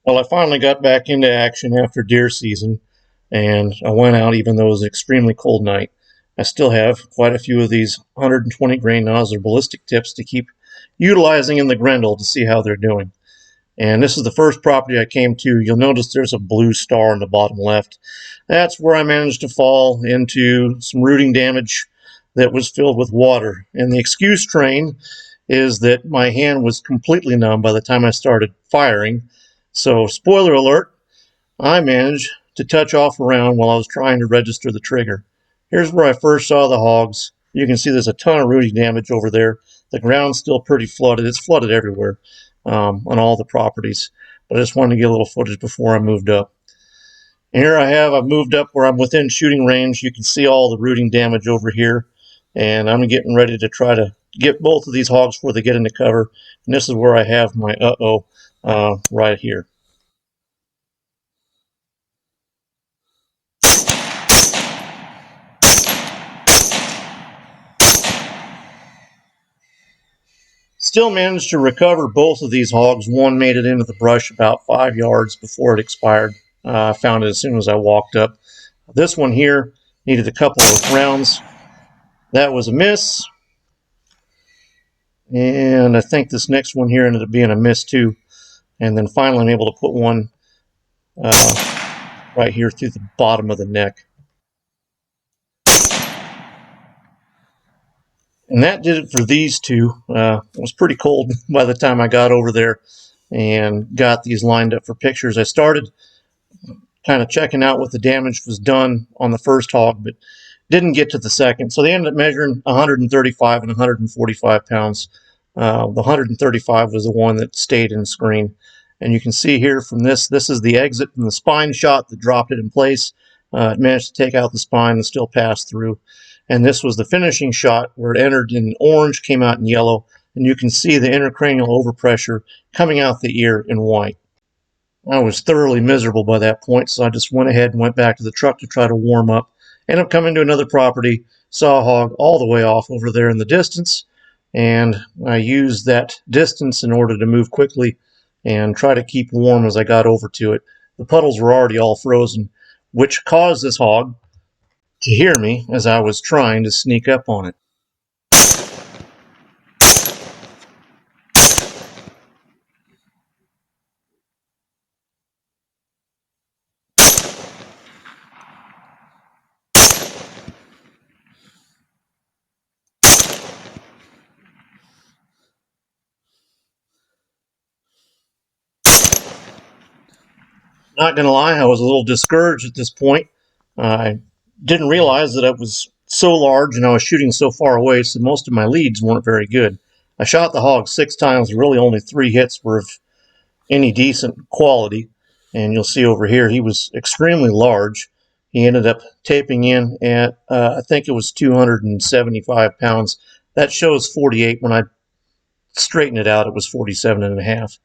Well, I finally got back into action after deer season, and I went out even though it was an extremely cold night. I still have quite a few of these 120 grain Nosler ballistic tips to keep utilizing in the Grendel to see how they're doing. And this is the first property I came to. You'll notice there's a blue star in the bottom left. That's where I managed to fall into some rooting damage that was filled with water. And the excuse train is that my hand was completely numb by the time I started firing. So, spoiler alert, I managed to touch off a round while I was trying to register the trigger. Here's where I first saw the hogs. You can see there's a ton of rooting damage over there. The ground's still pretty flooded. It's flooded everywhere on all the properties. But I just wanted to get a little footage before I moved up. And here I've moved up where I'm within shooting range. You can see all the rooting damage over here. And I'm getting ready to try to get both of these hogs before they get into cover. And this is where I have my right here. Still managed to recover both of these hogs. One made it into the brush about 5 yards before it expired. I found it as soon as I walked up. This one here needed a couple of rounds. That was a miss. And I think this next one here ended up being a miss too. And then finally I'm able to put one right here through the bottom of the neck. And that did it for these two. It was pretty cold by the time I got over there and got these lined up for pictures. I started kind of checking out what the damage was done on the first hog, but didn't get to the second. So they ended up measuring 135 and 145 pounds. The 135 was the one that stayed in screen. And you can see here from this is the exit from the spine shot that dropped it in place. It managed to take out the spine and still pass through. And this was the finishing shot where it entered in orange, came out in yellow, and you can see the intracranial overpressure coming out the ear in white. I was thoroughly miserable by that point, so I just went ahead and went back to the truck to try to warm up. Ended up coming to another property, saw a hog all the way off over there in the distance, and I used that distance in order to move quickly and try to keep warm as I got over to it. The puddles were already all frozen, which caused this hog to hear me as I was trying to sneak up on it. Not going to lie, I was a little discouraged at this point. I didn't realize that I was so large and I was shooting so far away, so most of my leads weren't very good. I shot the hog 6 times, really only 3 hits were of any decent quality. And you'll see over here, he was extremely large. He ended up taping in at, I think it was 275 pounds. That shows 48. When I straightened it out, it was 47 and a half.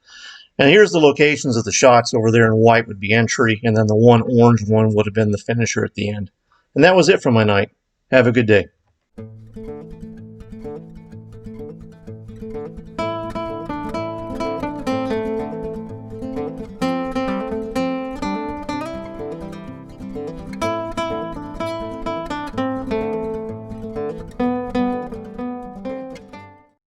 And here's the locations of the shots. Over there in white would be entry, and then the one orange one would have been the finisher at the end. And that was it for my night. Have a good day.